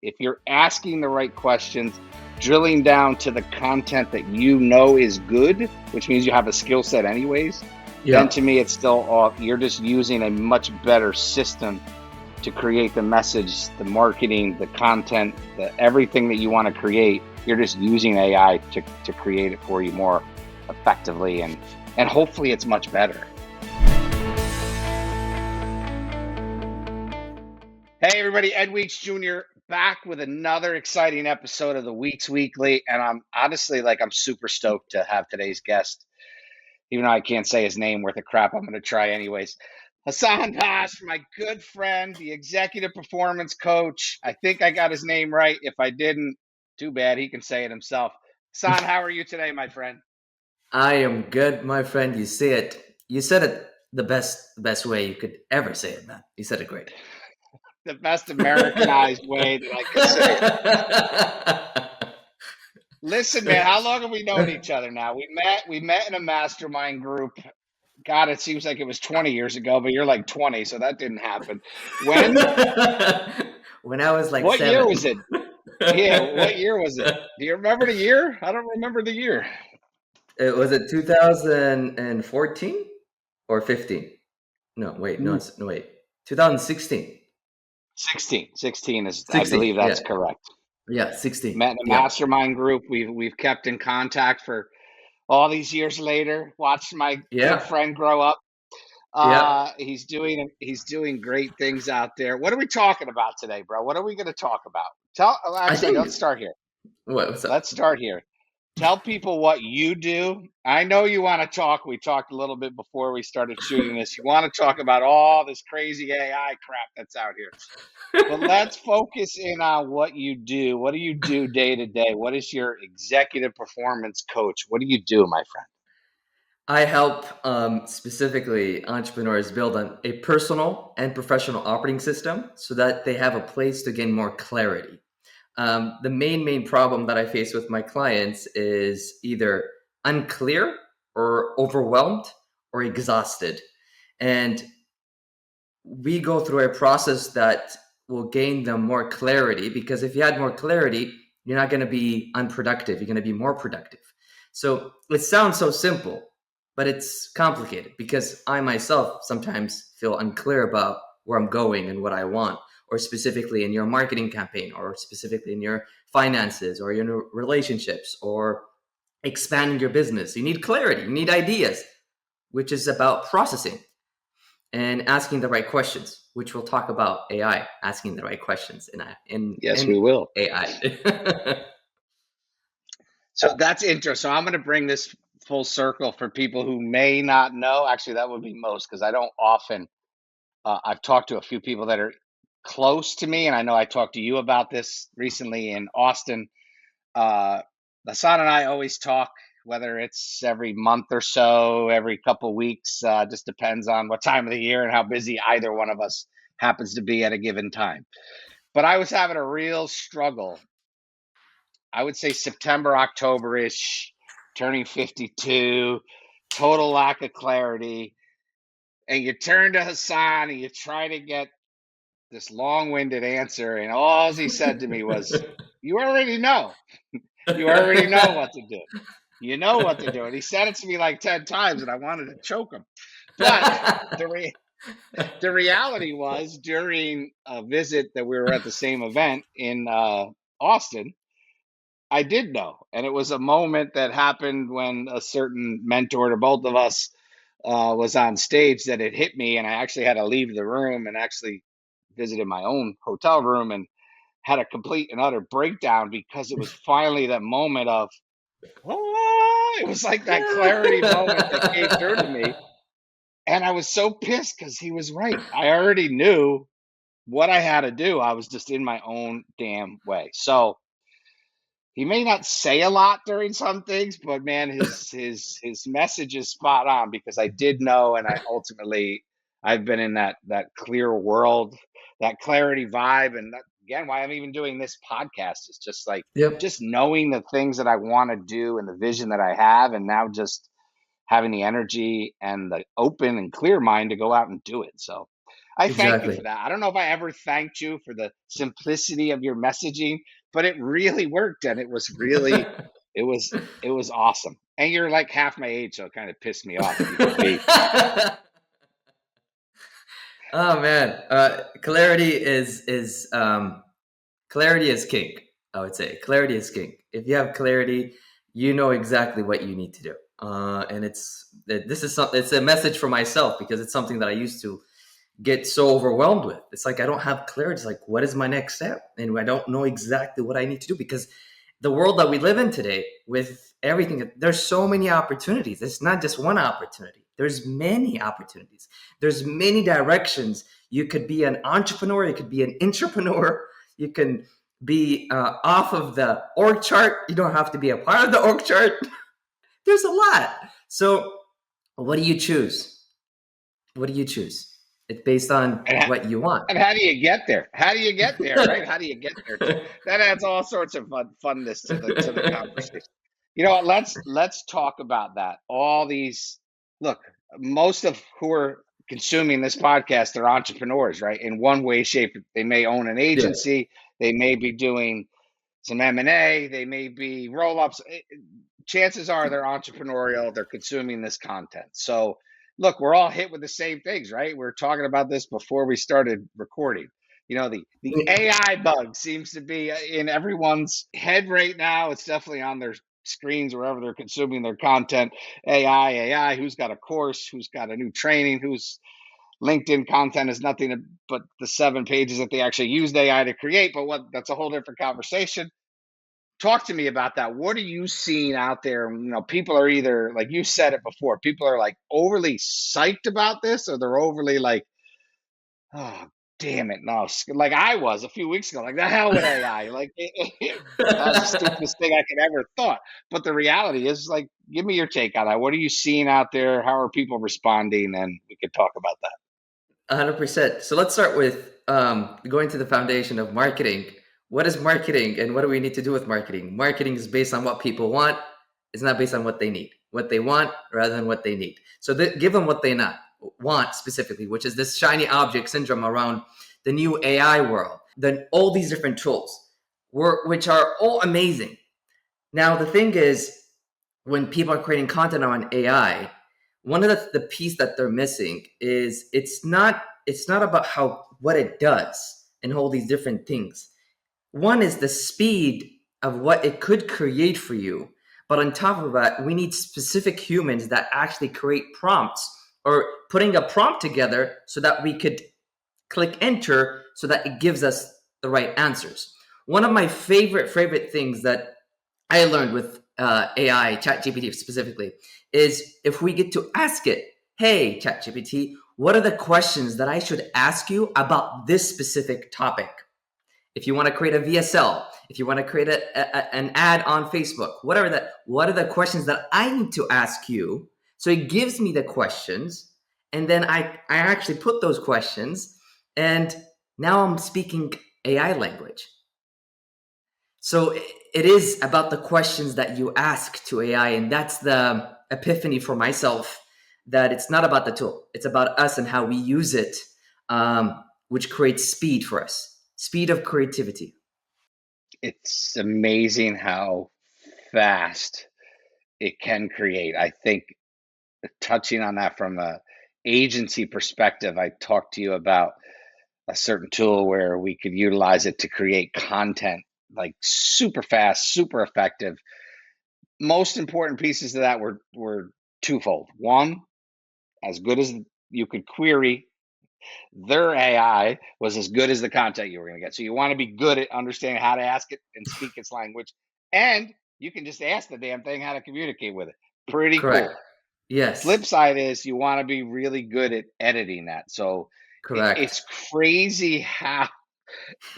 if you're asking the right questions, drilling down to the content that you know is good, which means you have a skill set anyways, then Yeah. to me it's still all, you're just using a much better system to create the message, the marketing, the content, everything that you want to create. You're just using AI to create it for you more effectively, and hopefully it's much better. Hey everybody, Ed Weeks Jr. back with another exciting episode of the Weeks Weekly, and I'm honestly I'm super stoked to have today's guest. Even though I can't say his name worth a crap, I'm going to try anyways. Hassan Bash, my good friend, the executive performance coach. I think I got his name right. If I didn't, too bad. He can say it himself. Hassan, how are you today, my friend? I am good, my friend. You say it. You said it the best way you could ever say it, man. You said it great. The best Americanized way that I could say it. Listen, man, how long have we known each other now? We met in a mastermind group. God, it seems like it was 20 years ago, but you're like 20, so that didn't happen. When? When I was like What year was 7. it? Yeah, what year was it? Do you remember the year? I don't remember the year. It was it 2014 or 15? No, wait, no, Ooh. it's no wait. 2016. 16 is, I 16. believe that's Yeah. correct. Yeah, 16. Met in a Yeah. mastermind group. We've kept in contact for all these years later. Watched my good Yeah. friend grow up. Yeah. He's doing great things out there. What are we talking about today, bro? What are we going to talk about? I Actually, think let's start here. what's up? Let's start here. Tell people what you do. I know you want to talk. We talked a little bit before we started shooting this. You want to talk about all this crazy AI crap that's out here. But let's focus in on what you do. What do you do day to day? What is your executive performance coach? What do you do, my friend? I help specifically entrepreneurs build a personal and professional operating system so that they have a place to gain more clarity. The main problem that I face with my clients is either unclear or overwhelmed or exhausted. And we go through a process that will gain them more clarity, because if you had more clarity, you're not going to be unproductive. You're going to be more productive. So it sounds so simple, but it's complicated because I myself sometimes feel unclear about where I'm going and what I want, or specifically in your marketing campaign, or specifically in your finances, or your relationships, or expanding your business. You need clarity, you need ideas, which is about processing and asking the right questions, which we'll talk about AI, asking the right questions Yes, in we will. AI. So that's interesting. So I'm going to bring this full circle for people who may not know. Actually, that would be most, because I don't often. I've talked to a few people that are close to me, and I know I talked to you about this recently in Austin. Uh, Hassan and I always talk, whether it's every month or so, every couple weeks, just depends on what time of the year and how busy either one of us happens to be at a given time. But I was having a real struggle. I would say September, October-ish, turning 52, total lack of clarity. And you turn to Hassan and you try to get this long-winded answer, and all he said to me was, "You already know. You already know what to do. You know what to do." And he said it to me like 10 times, and I wanted to choke him. But the reality was, during a visit that we were at the same event in Austin, I did know. And it was a moment that happened when a certain mentor to both of us was on stage, that it hit me. And I actually had to leave the room and actually visited my own hotel room and had a complete and utter breakdown, because it was finally that moment of, it was like that clarity moment that came through to me. And I was so pissed because he was right. I already knew what I had to do. I was just in my own damn way. So he may not say a lot during some things, but man, his message is spot on, because I did know, and I've been in that clear world, that clarity vibe, and that, again, why I'm even doing this podcast is just Yep. just knowing the things that I want to do and the vision that I have, and now just having the energy and the open and clear mind to go out and do it. So I thank you Exactly. for that. I don't know if I ever thanked you for the simplicity of your messaging, but it really worked, and it was really, it was, it was awesome. And you're like half my age, so it kind of pissed me off. You could be. Oh man, clarity is king. I would say clarity is king. If you have clarity, you know exactly what you need to do. And it's a message for myself because it's something that I used to get so overwhelmed with. It's like I don't have clarity. It's like, what is my next step? And I don't know exactly what I need to do because the world that we live in today, with everything, there's so many opportunities. It's not just one opportunity. There's many opportunities. There's many directions. You could be an entrepreneur. You could be an intrapreneur. You can be off of the org chart. You don't have to be a part of the org chart. There's a lot. So, what do you choose? What do you choose? It's based on And what you want. And how do you get there? How do you get there, right? How do you get there? That adds all sorts of funness to the conversation. You know what? Let's talk about that. All these, look, most of who are consuming this podcast are entrepreneurs, right? In one way, shape, they may own an Yeah. agency, they may be doing some M&A, they may be roll-ups. Chances are they're entrepreneurial, they're consuming this content. So, look, we're all hit with the same things, right? We were talking about this before we started recording. You know, the AI bug seems to be in everyone's head right now. It's definitely on their screens wherever they're consuming their content. AI, who's got a course, who's got a new training, who's LinkedIn content is nothing but the 7 pages that they actually used AI to create. But that's a whole different conversation. Talk to me about that. What are you seeing out there? You know, people are either, like you said it before, people are like overly psyched about this, or they're overly like, oh, damn it, no. Like I was a few weeks ago, like the hell with AI. Like that was the stupidest thing I could ever thought. But the reality is, like, give me your take on that. What are you seeing out there? How are people responding? And we could talk about that. 100%. So let's start with going to the foundation of marketing. What is marketing and what do we need to do with marketing? Marketing is based on what people want. It's not based on what they need. What they want rather than what they need. So give them what they not want specifically, which is this shiny object syndrome around the new AI world. Then all these different tools, which are all amazing. Now, the thing is, when people are creating content on AI, one of the piece that they're missing is it's not about how what it does and all these different things. One is the speed of what it could create for you, but on top of that, we need specific humans that actually create prompts or putting a prompt together so that we could click enter so that it gives us the right answers. One of my favorite things that I learned with AI, ChatGPT specifically, is if we get to ask it, hey, ChatGPT, what are the questions that I should ask you about this specific topic? If you want to create a VSL, if you want to create an ad on Facebook, whatever that, what are the questions that I need to ask you? So it gives me the questions, and then I actually put those questions, and now I'm speaking AI language. So it is about the questions that you ask to AI, and that's the epiphany for myself that it's not about the tool; it's about us and how we use it, which creates speed for us, speed of creativity. It's amazing how fast it can create. I think touching on that from a agency perspective, I talked to you about a certain tool where we could utilize it to create content like super fast, super effective. Most important pieces of that were twofold. One, as good as you could query, their AI was as good as the content you were going to get. So you want to be good at understanding how to ask it and speak its language, and you can just ask the damn thing how to communicate with it. Pretty Correct. cool. Yes. Flip side is you want to be really good at editing that. So Correct. it's crazy how,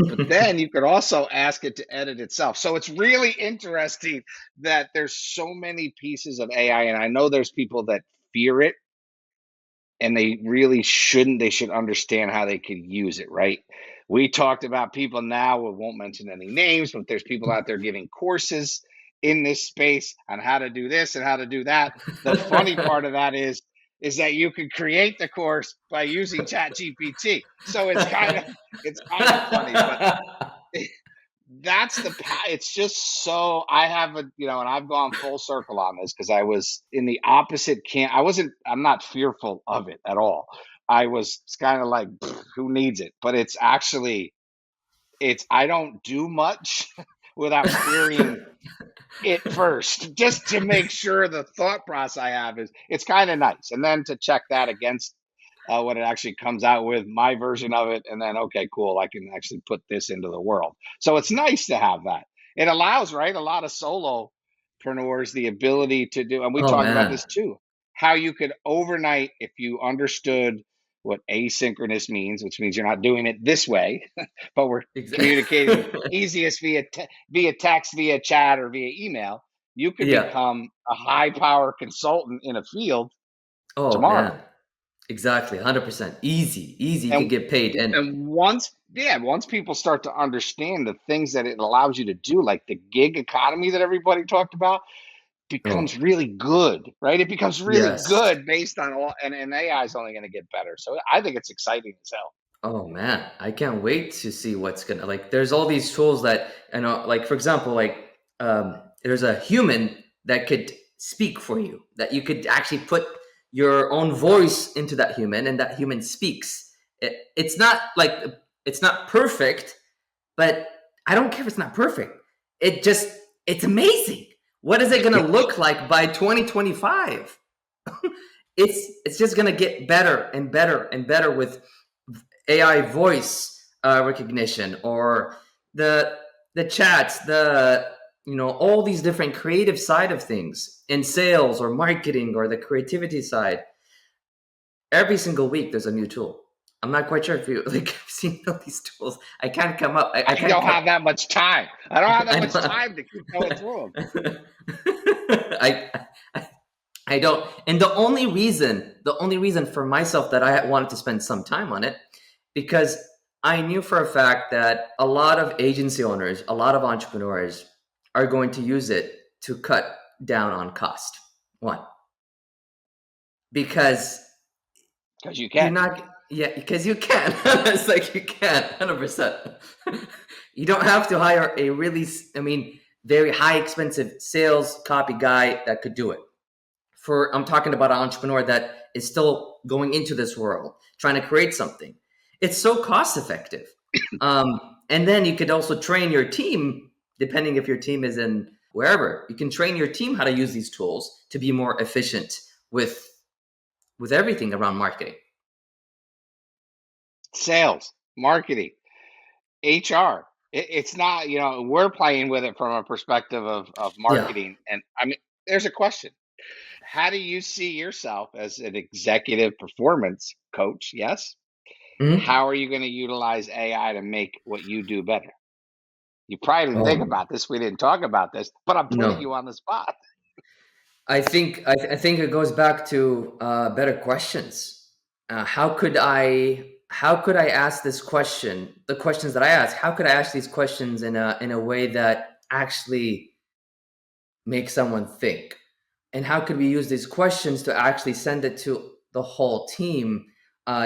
but then you could also ask it to edit itself. So it's really interesting that there's so many pieces of AI, and I know there's people that fear it, and they really shouldn't. They should understand how they could use it, right? We talked about people now, we won't mention any names, but there's people out there giving courses in this space on how to do this and how to do that. The funny part of that is is that you can create the course by using Chat GPT. So it's kind of funny, but that's it's just so I have a and I've gone full circle on this because I was in the opposite camp. I'm not fearful of it at all. I was kind of like, who needs it? But it's actually it's I don't do much without querying it first, just to make sure the thought process I have is it's kind of nice, and then to check that against what it actually comes out with, my version of it, and then okay, cool, I can actually put this into the world. So it's nice to have that. It allows, right, a lot of solopreneurs the ability to do, and we Oh talked about man, this too, how you could overnight, if you understood what asynchronous means, which means you're not doing it this way, but we're communicating exactly. easiest via text, via chat, or via email. You could Yeah. become a high power consultant in a field Oh tomorrow. man, exactly. 100%. Easy, easy. You could And get paid, and once people start to understand the things that it allows you to do, like the gig economy that everybody talked about, oh becomes really good, right? It becomes really yes. good based on all, and AI is only going to get better. So I think it's exciting as hell. Oh man, I can't wait to see what's gonna like. There's all these tools that I know, like for example, there's a human that could speak for you. That you could actually put your own voice into that human, and that human speaks. It's not like it's not perfect, but I don't care if it's not perfect. It's amazing. What is it gonna look like by 2025? It's just gonna get better and better and better with AI voice recognition, or the the chats, all these different creative side of things in sales or marketing or the creativity side. Every single week there's a new tool. I'm not quite sure if you like have seen all these tools. I can't come up. I I can't don't come. have that much time. I don't have that I much know. time to keep going through I, I I don't. And the only reason for myself that I wanted to spend some time on it, because I knew for a fact that a lot of agency owners, a lot of entrepreneurs are going to use it to cut down on cost. One, because because you you're can. not, yeah, because you can. It's like you can, 100%. You don't have to hire a really, very high expensive sales copy guy that could do it. I'm talking about an entrepreneur that is still going into this world, trying to create something. It's so cost effective. And then you could also train your team, depending if your team is in wherever. You can train your team how to use these tools to be more efficient with everything around marketing. Sales, marketing, HR. It's not, we're playing with it from a perspective of Yeah. marketing. And I mean, there's a question. How do you see yourself as an executive performance coach? Yes. Mhm. How are you going to utilize AI to make what you do better? You probably didn't think Oh about this. We didn't talk about this, but I'm putting no. you on the spot. I think it goes back to better questions. How could I ask this question? The questions that I ask, how could I ask these questions in a way that actually makes someone think? And how could we use these questions to actually send it to the whole team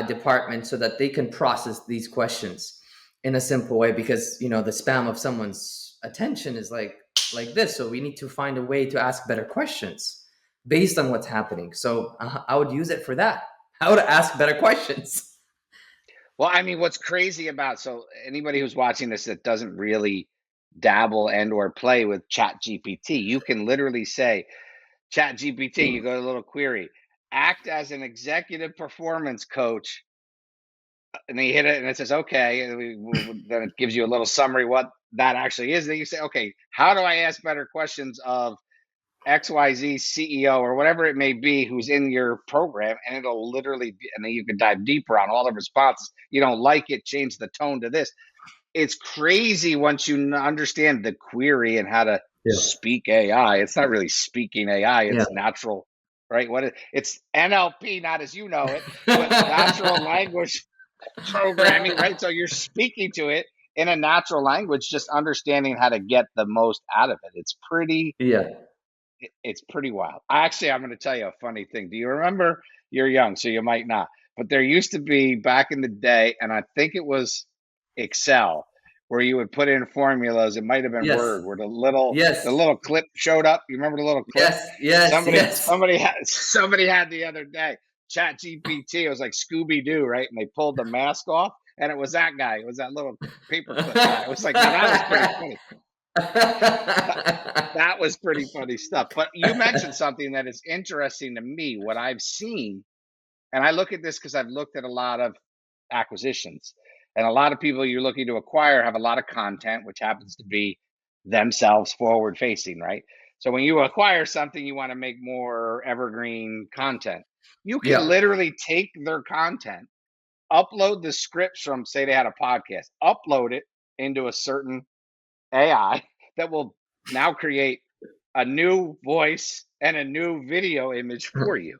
department so that they can process these questions in a simple way? Because the spam of someone's attention is like this, so we need to find a way to ask better questions based on what's happening. So I would use it for that. How to ask better questions. Well, I mean, what's crazy about so anybody who's watching this that doesn't really dabble and or play with Chat GPT, you can literally say, Chat GPT, you go to a little query, act as an executive performance coach, and then you hit it and it says, okay, and then it gives you a little summary what that actually is. Then you say, okay, how do I ask better questions of XYZ CEO or whatever it may be who's in your program, and it'll literally be, and then you can dive deeper on all the responses. You don't like it, change the tone to this. It's crazy once you understand the query and how to Yeah. speak AI. It's not really speaking AI, Yeah. it's natural, right? It's NLP, not as you know it, but natural language programming, right? So you're speaking to it in a natural language, just understanding how to get the most out of it. It's pretty Yeah. wild. Actually, I'm going to tell you a funny thing. Do you remember you're young, so you might not. But there used to be back in the day, and I think it was Excel, where you would put in formulas. It might have been Yes. Word, where Yes. the little clip showed up. You remember the little clip? Yes. Yes. Yes. Somebody had the other day. Chat GPT. It was like Scooby Doo, right? And they pulled the mask off, and it was that guy. It was that little paperclip guy. It was like, now that was pretty funny. That, that was pretty funny stuff. But you mentioned something that is interesting to me. What I've seen, and I look at this because I've looked at a lot of acquisitions, and a lot of people you're looking to acquire have a lot of content, which happens to be themselves forward facing, right? So when you acquire something, you want to make more evergreen content. You can Yeah. literally take their content, upload the scripts from, say, they had a podcast, upload it into a certain AI that will now create a new voice and a new video image for you.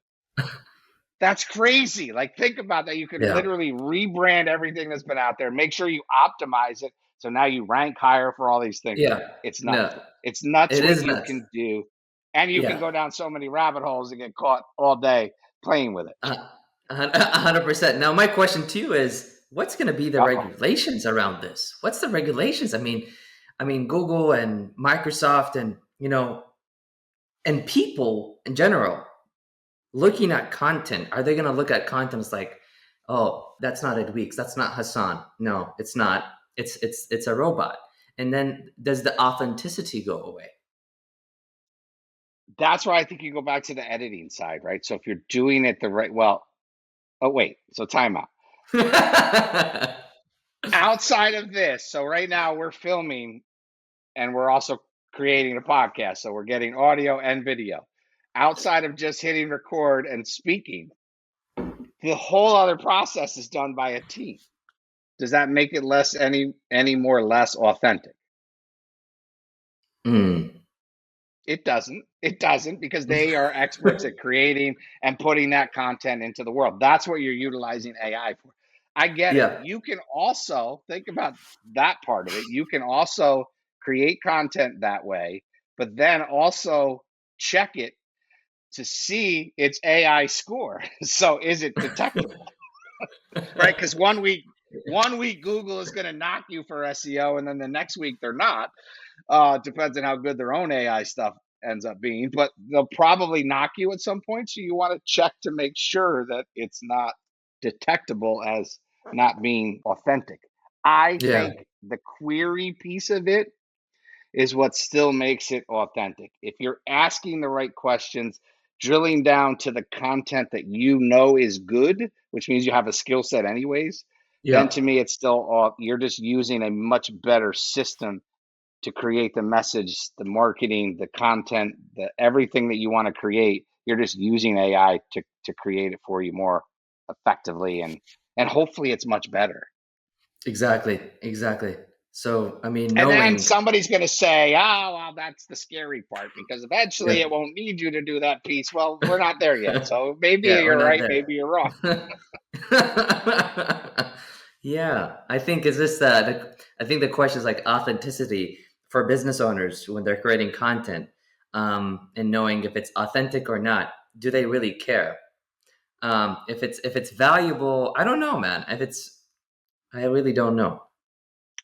That's crazy. Like, think about that. You could Yeah. literally rebrand everything that's been out there, make sure you optimize it. So now you rank higher for all these things. Yeah. It's nuts. No, It's nuts it what is you nuts. can do. And you can Yeah. go down so many rabbit holes and get caught all day playing with it. 100%. Now, my question to you is, what's going to be the Uh-oh. regulations around this? What's the regulations? I mean, Google and Microsoft and and people in general looking at content. Are they going to look at content as like, oh, that's not Ed Weeks, that's not Hassan. No, it's not. It's a robot. And then does the authenticity go away? That's why I think you go back to the editing side, right? So if you're doing it the right, well, oh, wait. So time out. Outside of this, so right now we're filming and we're also creating a podcast. So we're getting audio and video. Outside of just hitting record and speaking, the whole other process is done by a team. Does that make it less any more or less authentic? Mm. It doesn't. It doesn't, because they are experts at creating and putting that content into the world. That's what you're utilizing AI for. I get it. Yeah. You can also think about that part of it. You can also create content that way, but then also check it to see its AI score. So is it detectable? Right? Because one week Google is going to knock you for SEO, and then the next week they're not. Depends on how good their own AI stuff ends up being, but they'll probably knock you at some point. So you want to check to make sure that it's not detectable as not being authentic. I Yeah. think the query piece of it is what still makes it authentic. If you're asking the right questions, drilling down to the content that you know is good, which means you have a skill set anyways, then Yeah. to me it's still you're just using a much better system to create the message, the marketing, the content, the everything that you want to create. You're just using AI to create it for you more effectively, and hopefully it's much better. Exactly. Exactly. So, And then knowing. somebody's going to say, "Oh, well, that's the scary part, because eventually Yeah. it won't need you to do that piece." Well, we're not there yet, so maybe Yeah, we're you're not right, there. maybe you're wrong. Yeah, I think I think the question is like authenticity for business owners when they're creating content, and knowing if it's authentic or not. Do they really care? If it's valuable, I don't know, man. I really don't know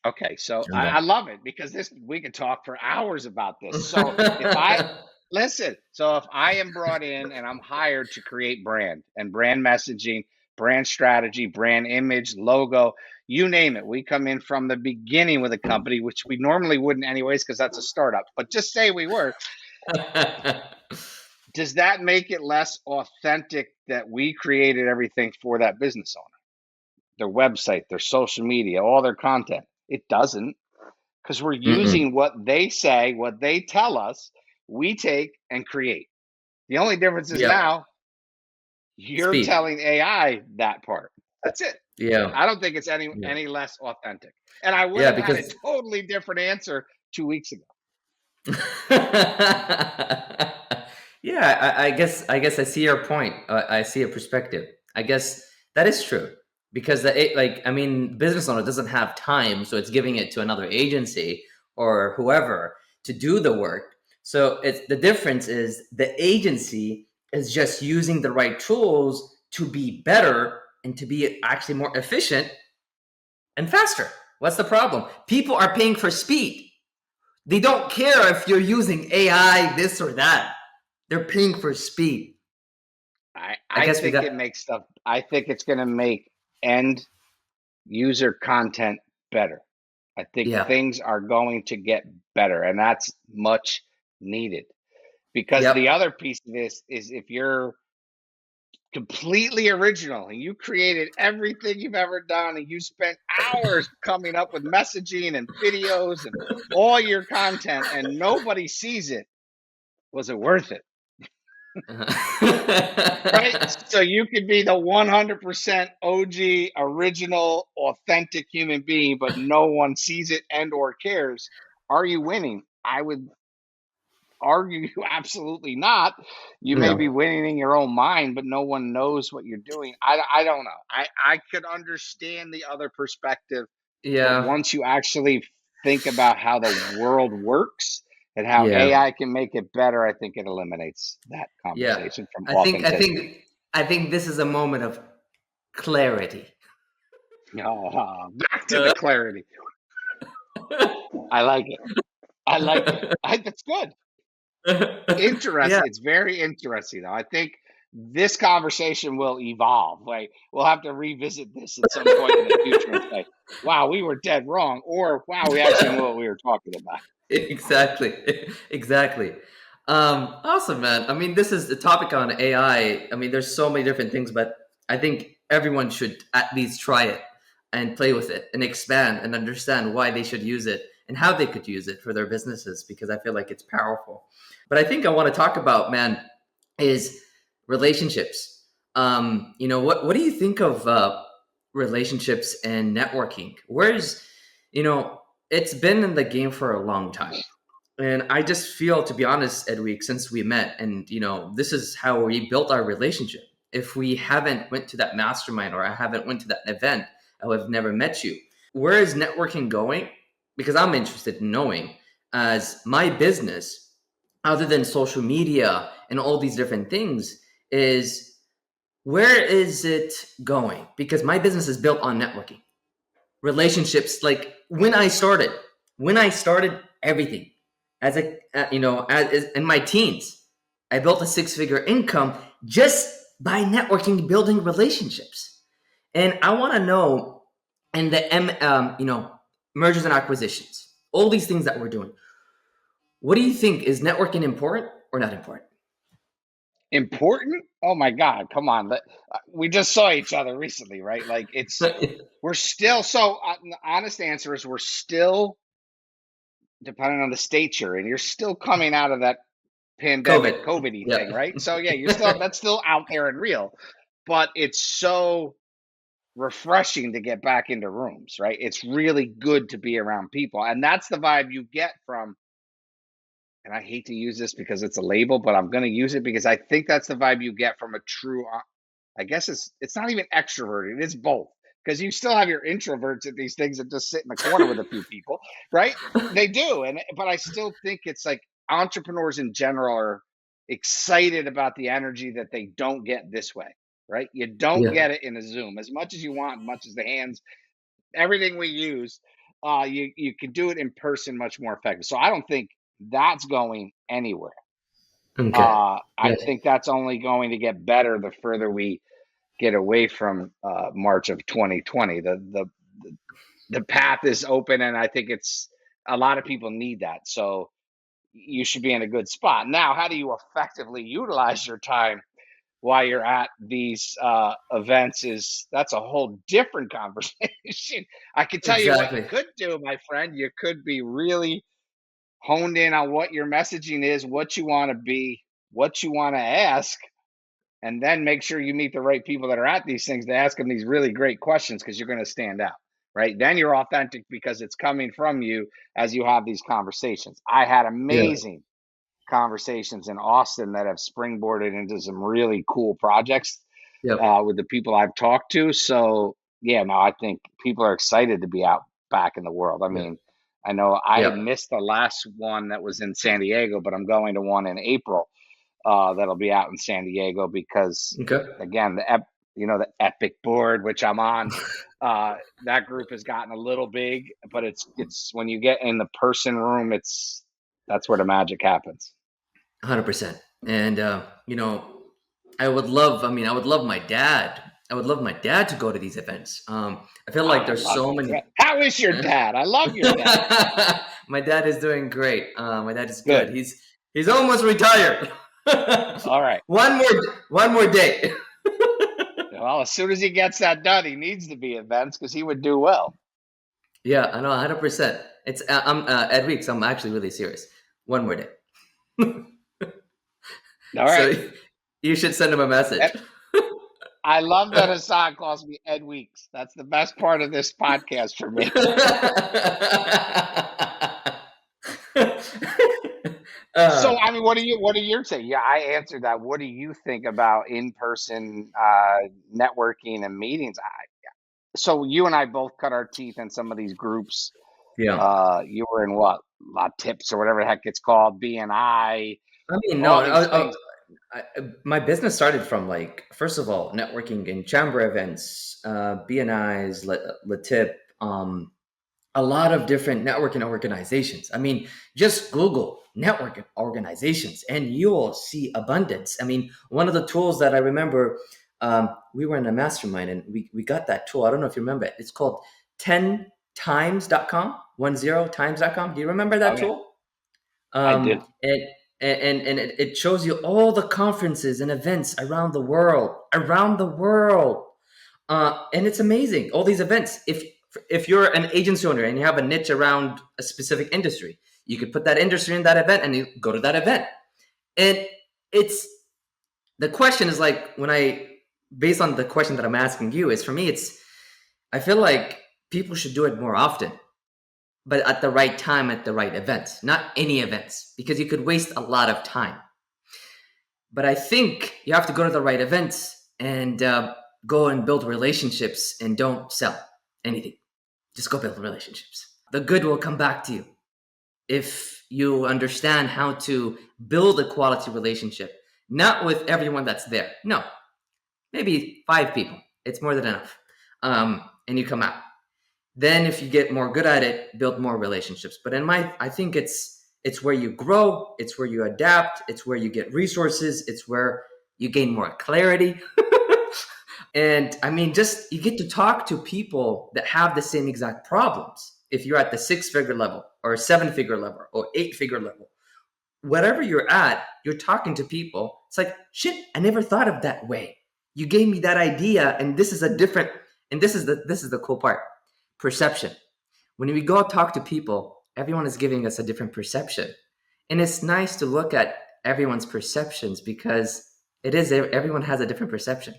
Okay, so on I that. love it, because this we could talk for hours about this. So if I listen, so if I am brought in and I'm hired to create brand and brand messaging, brand strategy, brand image, logo, you name it, we come in from the beginning with a company, which we normally wouldn't anyways, because that's a startup. But just say we were, does that make it less authentic that we created everything for that business owner? Their website, their social media, all their content. It doesn't, because we're Mm-mm. using what they say, what they tell us, we take and create. The only difference is Yep. now you're Speed. telling AI that part. That's it. Yeah. I don't think it's Yeah. any less authentic. And I would Yeah, have had a because totally different answer 2 weeks ago. yeah, I guess I see your point. I see a perspective. I guess that is true because business owner doesn't have time, so it's giving it to another agency or whoever to do the work. So it's the difference is the agency is just using the right tools to be better and to be actually more efficient and faster. What's the problem? People are paying for speed. They don't care if you're using AI, this or that. They're paying for speed. I I guess we think got, it makes stuff. I think it's going to make end user content better. I think yeah. things are going to get better, and that's much needed. Because the Yep. other piece of this is if you're completely original and you created everything you've ever done and you spent hours coming up with messaging and videos and all your content and nobody sees it, was it worth it? Right? So you could be the 100% OG, original, authentic human being, but no one sees it and or cares. Are you winning? I would argue absolutely not. You may be no. winning in your own mind, but no one knows what you're doing. I don't know. I could understand the other perspective, but Yeah. once you actually think about how the world works and how Yeah. AI can make it better, I think it eliminates that Yeah. conversation from I think I authenticity. think I think this is a moment of clarity. Back to the clarity. I like it. I like it. That's good. yeah. Interesting. It's very interesting, though. I think this conversation will evolve. Like we'll have to revisit this at some point in the future and say, "Wow, we were dead wrong," or "Wow, we actually knew what we were talking about." Exactly. Exactly. Awesome, man. I mean, this is the topic on AI. I mean, there's so many different things, but I think everyone should at least try it and play with it and expand and understand why they should use it and how they could use it for their businesses because I feel like it's powerful. But I think I want to talk about, man, is relationships. What do you think of relationships and networking? Where's, it's been in the game for a long time. And I just feel, to be honest, Edweek, since we met, and this is how we built our relationship. If we haven't went to that mastermind or I haven't went to that event, I would have never met you. Where is networking going? Because I'm interested in knowing, as my business, other than social media and all these different things, is where is it going? Because my business is built on networking, relationships. Like when I started everything as a as in my teens, I built a six-figure income just by networking, building relationships. And I want to know, and the mergers and acquisitions, all these things that we're doing, what do you think, is networking important or not important? Important? Oh my God! Come on. We just saw each other recently, right? Like we're still. So the honest answer is we're still, depending on the state you're in, you're still coming out of that COVID. pandemic COVID-y thing, Yeah. right? So yeah, you're still that's still out there and real, but it's so refreshing to get back into rooms, right? It's really good to be around people, and that's the vibe you get from. And I hate to use this because it's a label, but I'm going to use it because I think that's the vibe you get from a true. I guess it's not even extroverted; it's both. Because you still have your introverts at these things that just sit in the corner with a few people, right? They do, and but I still think it's like entrepreneurs in general are excited about the energy that they don't get this way, right? You don't Yeah. get it in a Zoom as much as you want, much as the hands, everything we use. You can do it in person much more effective. So I don't think that's going anywhere. Okay. I Yeah. think that's only going to get better the further we get away from March of 2020. The path is open, and I think it's a lot of people need that. So you should be in a good spot. Now, how do you effectively utilize your time while you're at these events? Is that's a whole different conversation. I can tell you what you Exactly. could do, my friend. You could be really honed in on what your messaging is, what you want to be, what you want to ask, and then make sure you meet the right people that are at these things to ask them these really great questions because you're going to stand out, right? Then you're authentic because it's coming from you as you have these conversations. I had Yeah. amazing conversations in Austin that have springboarded into some really cool projects Yep. with the people I've talked to. So, yeah, no, I think people are excited to be out back in the world. I Yeah. mean, I know I Yep. missed the last one that was in San Diego, but I'm going to one in April that'll be out in San Diego because, Okay. again, the Epic board, which I'm on. That group has gotten a little big, but it's when you get in the person room, that's where the magic happens. 100%. And I would love my dad. I would love my dad to go to these events. I feel Oh, like I there's love so your many. dad. How is your dad? I love your dad. My dad is doing great. My dad is good. Good. He's almost retired. All right. One more day. Well, as soon as he gets that done, he needs to be at events because he would do well. Yeah, I know, 100%. It's I'm Ed Weeks. I'm actually really serious. One more day. All right. So you should send him a And message. I love that Hassan calls me Ed Weeks. That's the best part of this podcast for me. So, uh, I mean, what are you saying? Yeah, I answered that. What do you think about in-person networking and meetings? So you and I both cut our teeth in some of these groups. yeah. You were in what? La Tips or whatever the heck it's called, BNI, I mean, no. all these things. My business started from, like, first of all, networking in chamber events, BNIs, Latip, a lot of different networking organizations. I mean, just Google networking organizations and you will see abundance. I mean, one of the tools that I remember, we were in a mastermind and we got that tool. I don't know if you remember it. It's called 10times.com, 10times.com. Do you remember that Oh yeah, tool? I do. And it shows you all the conferences and events around the world. And it's amazing, all these events. If you're an agency owner and you have a niche around a specific industry, you could put that industry in that event and you go to that event. And it's the question is, like, when I based on the question that I'm asking you, is for me, it's I feel like people should do it more often, but at the right time, at the right events, not any events, because you could waste a lot of time. But I think you have to go to the right events and go and build relationships and don't sell anything. Just go build relationships. The good will come back to you if you understand how to build a quality relationship, not with everyone that's there. No, maybe 5 people. It's more than enough. And you come out. Then, if you get more good at it, build more relationships. But I think it's where you grow, it's where you adapt, it's where you get resources, it's where you gain more clarity. And I mean, just you get to talk to people that have the same exact problems. If you're at the 6-figure level or 7-figure level or 8-figure level, whatever you're at, you're talking to people. It's like, shit, I never thought of that way. You gave me that idea, and this is a different, and this is the cool part. Perception. When we go talk to people, everyone is giving us a different perception. And it's nice to look at everyone's perceptions because everyone has a different perception.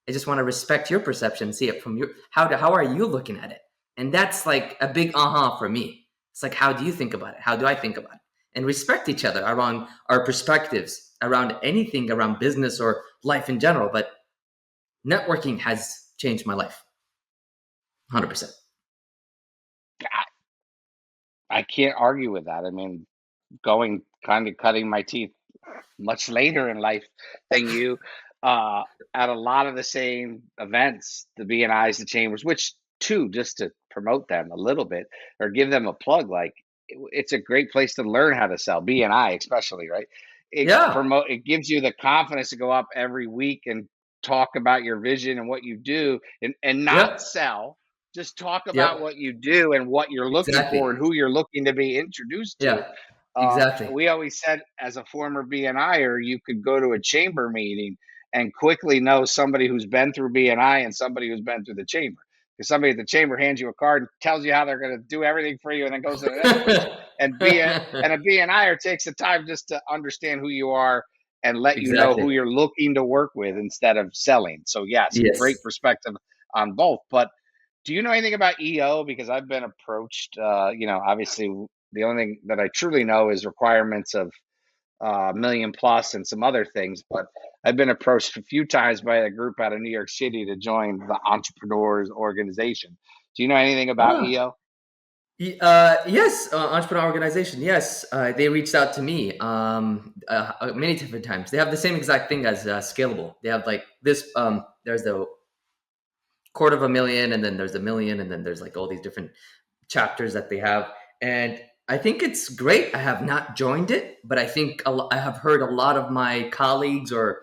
I just want to respect your perception, see it from your how are you looking at it? And that's like a big for me. It's like, how do you think about it? How do I think about it? And respect each other around our perspectives, around anything, around business or life in general. But networking has changed my life. 100%. I can't argue with that. I mean, going kind of cutting my teeth much later in life than you, uh, at a lot of the same events, the BNIs, the chambers, which too, just to promote them a little bit or give them a plug, like it's a great place to learn how to sell BNI, especially, right? Yeah. It gives you the confidence to go up every week and talk about your vision and what you do and not Yep. sell. Just talk about Yep. what you do and what you're looking Exactly. for and who you're looking to be introduced to. Yeah. Exactly. We always said, as a former BNIer, you could go to a chamber meeting and quickly know somebody who's been through BNI and somebody who's been through the chamber. Because somebody at the chamber hands you a card and tells you how they're going to do everything for you and then goes to the next place. And a BNIer takes the time just to understand who you are and let you know Exactly. who you're looking to work with instead of selling. So yes, great Yes. perspective on both. But do you know anything about EO? Because I've been approached. Obviously, the only thing that I truly know is requirements of million plus and some other things. But I've been approached a few times by a group out of New York City to join the Entrepreneurs Organization. Do you know anything about Ah, EO? Yes, entrepreneur organization. Yes, they reached out to me many different times. They have the same exact thing as Scalable. They have like this. There's the quarter of a million, and then there's a million, and then there's like all these different chapters that they have. And I think it's great. I have not joined it, but I think I have heard a lot of my colleagues or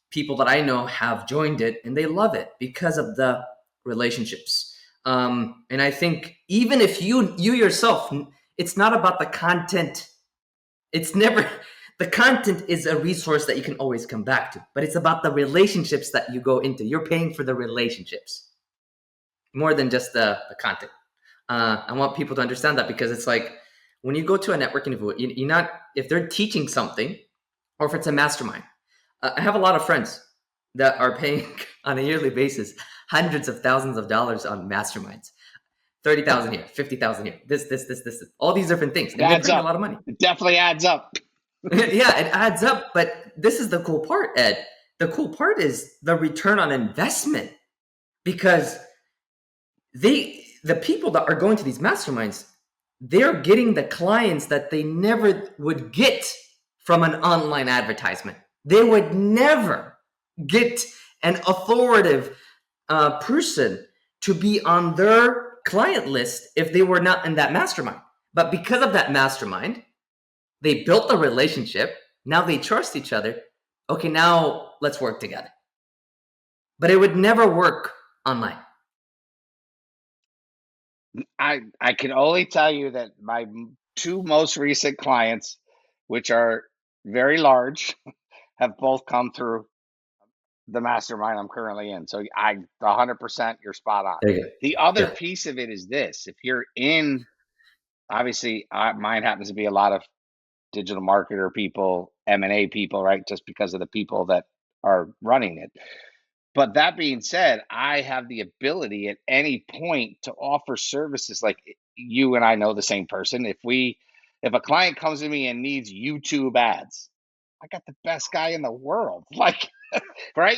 people that I know have joined it, and they love it because of the relationships. And I think even if you yourself, it's not about the content. It's never the content is a resource that you can always come back to, but it's about the relationships that you go into. You're paying for the relationships more than just the content. I want people to understand that because it's like when you go to a networking event, you're not if they're teaching something or if it's a mastermind. I have a lot of friends that are paying on a yearly basis hundreds of thousands of dollars on masterminds. 30,000 here, 50,000 here, this, all these different things. It And they're adds bringing a up. lot of money. It definitely adds up. Yeah, it adds up. But this is the cool part, Ed. The cool part is the return on investment because the people that are going to these masterminds, they're getting the clients that they never would get from an online advertisement. They would never get an authoritative person to be on their client list if they were not in that mastermind. But because of that mastermind, they built the relationship. Now they trust each other. Okay, now let's work together. But it would never work online. I can only tell you that my two most recent clients, which are very large, have both come through the mastermind I'm currently in. So 100% you're spot on. There you go. The other Yeah. piece of it is this: if you're in, obviously, mine happens to be a lot of digital marketer people, M&A people, right? Just because of the people that are running it. But that being said, I have the ability at any point to offer services like you and I know the same person. If a client comes to me and needs YouTube ads, I got the best guy in the world. Like, right?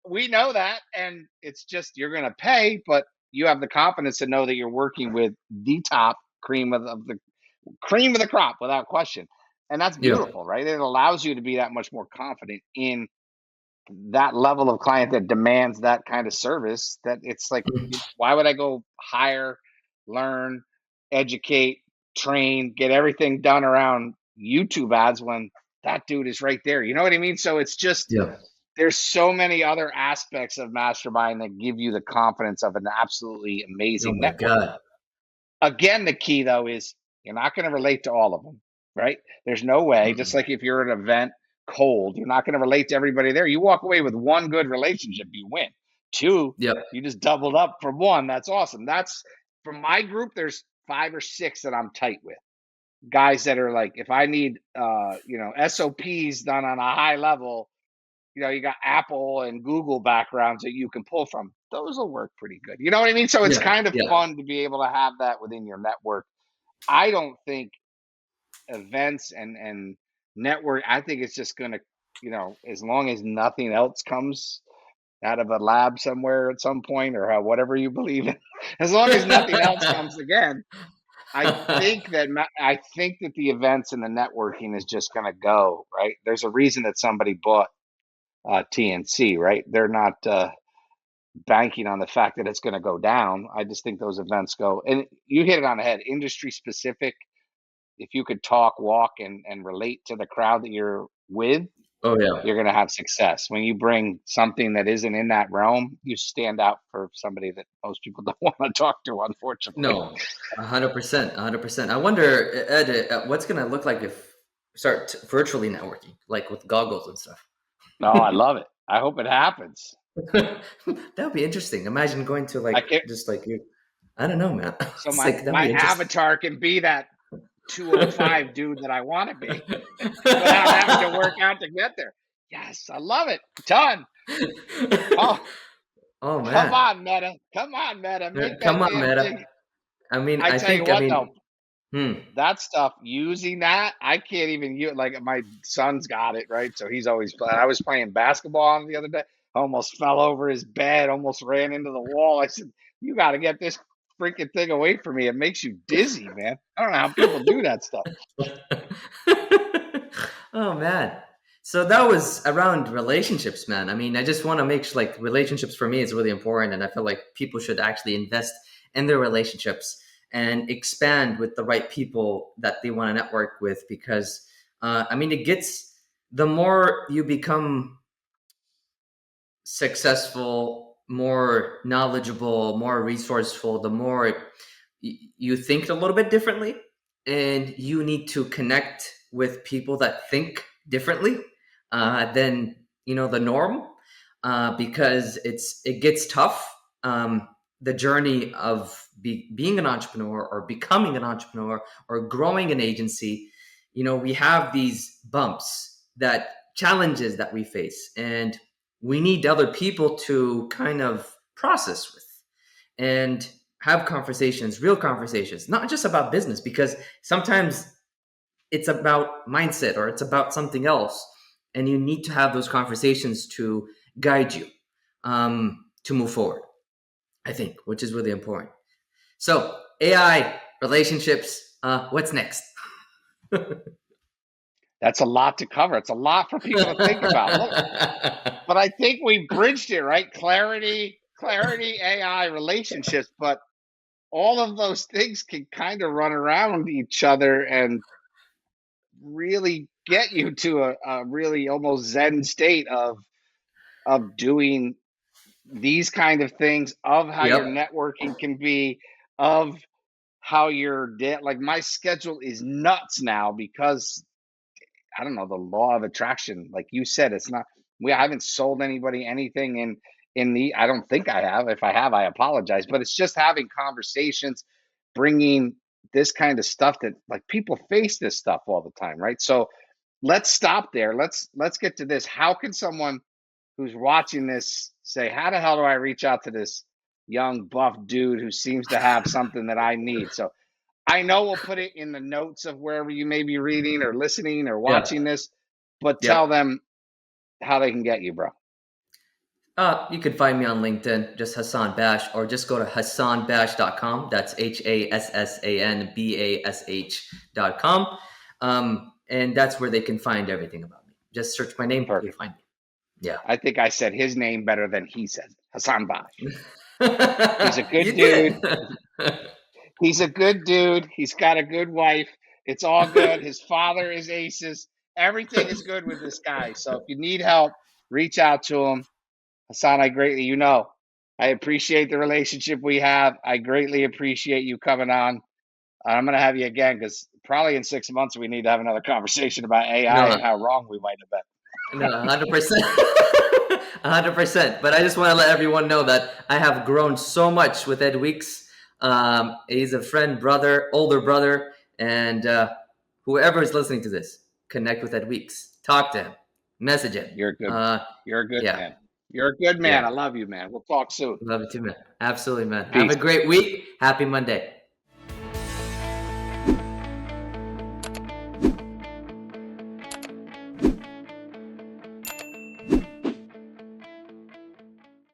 We know that. And it's just you're going to pay, but you have the confidence to know that you're working with the top cream of the crop without question. And that's Yeah. beautiful, right? It allows you to be that much more confident in that level of client that demands that kind of service that it's like, why would I go hire, learn, educate, train, get everything done around YouTube ads when that dude is right there? You know what I mean? So it's just, Yeah. there's so many other aspects of mastermind that give you the confidence of an absolutely Oh amazing my network. God. Again, the key though is you're not going to relate to all of them, right? There's no way. Just Mm-mm. like if you're at an event cold, you're not going to relate to everybody there. You walk away with one good relationship, you win. Two, Yep. you just doubled up from one. That's awesome. That's from my group. There's 5 or 6 that I'm tight with. Guys that are like, if I need, SOPs done on a high level, you got Apple and Google backgrounds that you can pull from. Those will work pretty good. You know what I mean? So it's Yeah. kind of Yeah. fun to be able to have that within your network. I don't think events and network, I think it's just going to, as long as nothing else comes out of a lab somewhere at some point or whatever you believe in, as long as nothing else comes again, I think that the events and the networking is just going to go, right? There's a reason that somebody bought TNC, right? They're not banking on the fact that it's going to go down. I just think those events go, and you hit it on the head, industry specific. If you could talk, walk, and relate to the crowd that you're with, Oh yeah. you're going to have success. When you bring something that isn't in that realm, you stand out for somebody that most people don't want to talk to, unfortunately. No, 100%, 100%. I wonder, Ed, what's gonna look like if start virtually networking, like with goggles and stuff. No, I love it. I hope it happens. That would be interesting. Imagine going to I like can just like you. I don't know, man. so It's my like that'd my be interesting. avatar can be that 205 dude that I want to be without having to work out to get there. Yes, I love it. Done. Oh, Oh come man, on, Meta. Come on, Meta. Make come that on, damn Meta. thing. I mean, I I tell you think, I what, mean, though, hmm, that stuff, using that, I can't even use, like, my son's got it, right? So he's always playing. I was playing basketball on the other day, almost fell over his bed, almost ran into the wall. I said, you got to get this. freaking thing away from me. It makes you dizzy, man. I don't know how people do that stuff. Oh man. So that was around relationships, man. I mean, I just want to make sure like relationships for me is really important, and I feel like people should actually invest in their relationships and expand with the right people that they want to network with because I mean, it gets the more you become successful, more knowledgeable, more resourceful, the more you think a little bit differently, and you need to connect with people that think differently than the norm, because it gets tough. The journey of being an entrepreneur or becoming an entrepreneur or growing an agency, we have these bumps, that challenges that we face, and we need other people to kind of process with and have conversations, real conversations, not just about business, because sometimes it's about mindset or it's about something else. And you need to have those conversations to guide you to move forward, I think, which is really important. So, AI, relationships, what's next? That's a lot to cover. It's a lot for people to think about. Look, but I think we bridged it, right? Clarity, AI, relationships, but all of those things can kind of run around each other and really get you to a really almost Zen state of doing these kind of things, of how your Yep. networking can be, of how your like my schedule is nuts now because I don't know, the law of attraction. Like you said, it's not, I haven't sold anybody anything in the, I don't think I have. If I have, I apologize. But it's just having conversations, bringing this kind of stuff that like people face this stuff all the time, right? So let's stop there. Let's get to this. How can someone who's watching this say, how the hell do I reach out to this young buff dude who seems to have something that I need? So I know we'll put it in the notes of wherever you may be reading or listening or Yep. watching this, but tell Yep. them how they can get you, bro. You can find me on LinkedIn, just Hassan Bash, or just go to hassanbash.com. That's HASSANBASH.com. And that's where they can find everything about me. Just search my name, you'll Perfect. find me. Yeah. I think I said his name better than he said it. Hassan Bash. He's a good You dude. did. He's a good dude. He's got a good wife. It's all good. His father is aces. Everything is good with this guy. So if you need help, reach out to him. Hassan, I greatly, I appreciate the relationship we have. I greatly appreciate you coming on. I'm going to have you again because probably in 6 months we need to have another conversation about AI No, and how wrong we might have been. no, 100%. 100%. But I just want to let everyone know that I have grown so much with Ed Weeks. He's a friend, brother, older brother, and whoever is listening to this, connect with Ed Weeks. Talk to him, message him. You're a good. You're a good Yeah, man. You're a good man. yeah. I love you, man. We'll talk soon. Love you too, man. Absolutely, man. Have a Peace. great week. Happy Monday.